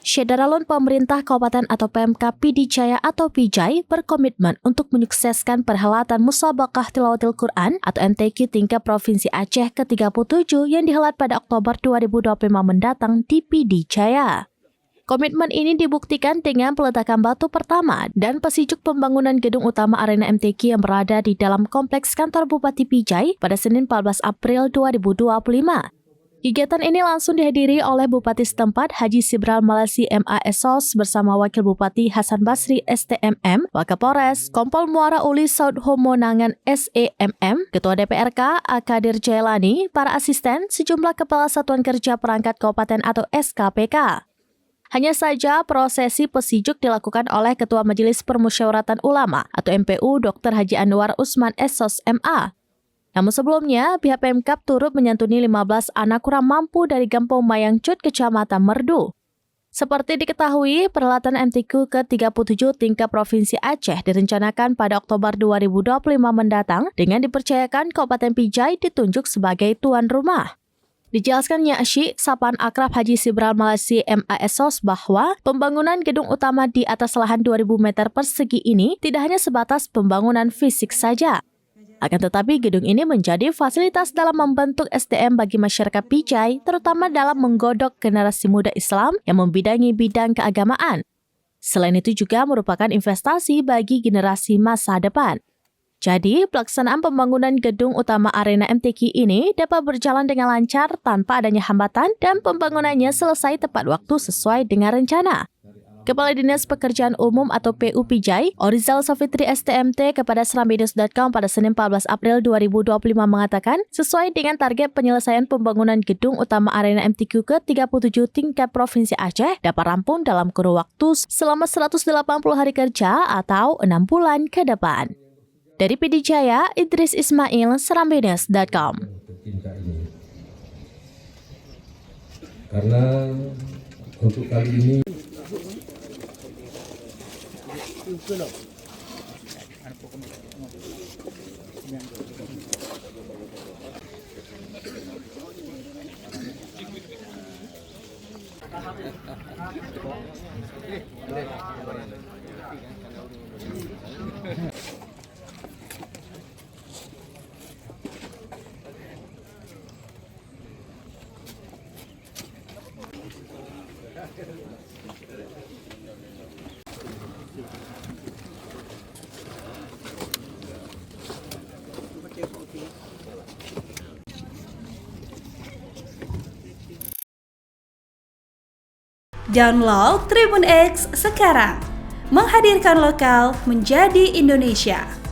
Syederalun pemerintah kabupaten atau Pemkab Pidi Jaya atau Pijai berkomitmen untuk menyukseskan perhelatan Musabaqah Tilawatil Quran atau MTQ tingkat Provinsi Aceh ke-37 yang dihelat pada Oktober 2025 mendatang di Pidi Jaya. Komitmen ini dibuktikan dengan peletakan batu pertama dan pesijuk pembangunan gedung utama arena MTQ yang berada di dalam kompleks kantor Bupati Pijai pada Senin 14 April 2025. Kegiatan ini langsung dihadiri oleh Bupati setempat Haji Sibral Malasi MASOS bersama Wakil Bupati Hasan Basri STMM, Wakapolres, Kompol Muara Uli Saud Homonangan SEMM, Ketua DPRK Akadir Jailani, para asisten, sejumlah Kepala Satuan Kerja Perangkat Kabupaten atau SKPK. Hanya saja prosesi pesijuk dilakukan oleh Ketua Majelis Permusyawaratan Ulama atau MPU Dr. Haji Anwar Usman SOS MA. Namun sebelumnya, pihak Pemkab turut menyantuni 15 anak kurang mampu dari Kampung Mayangcut, Kecamatan Merdu. Seperti diketahui, perhelatan MTQ ke-37 tingkat Provinsi Aceh direncanakan pada Oktober 2025 mendatang dengan dipercayakan Kabupaten Pijai ditunjuk sebagai tuan rumah. Dijelaskan Nyakshi, sapaan akrab Haji Sibral Malasi MASOS bahwa pembangunan gedung utama di atas lahan 2.000 meter persegi ini tidak hanya sebatas pembangunan fisik saja. Akan tetapi gedung ini menjadi fasilitas dalam membentuk SDM bagi masyarakat Pijai, terutama dalam menggodok generasi muda Islam yang membidangi bidang keagamaan. Selain itu juga merupakan investasi bagi generasi masa depan. Jadi, pelaksanaan pembangunan gedung utama arena MTQ ini dapat berjalan dengan lancar tanpa adanya hambatan dan pembangunannya selesai tepat waktu sesuai dengan rencana. Kepala Dinas Pekerjaan Umum atau PU Pijai, Orizal Safitri STMT kepada seramnews.com pada Senin 14 April 2025 mengatakan, sesuai dengan target penyelesaian pembangunan gedung utama arena MTQ ke-37 tingkat Provinsi Aceh dapat rampung dalam kurun waktu selama 180 hari kerja atau 6 bulan ke depan. Dari Pidi Jaya, Idris Ismail, seramnews.com. Karena untuk kali ini Download Tribun X sekarang, menghadirkan lokal menjadi Indonesia.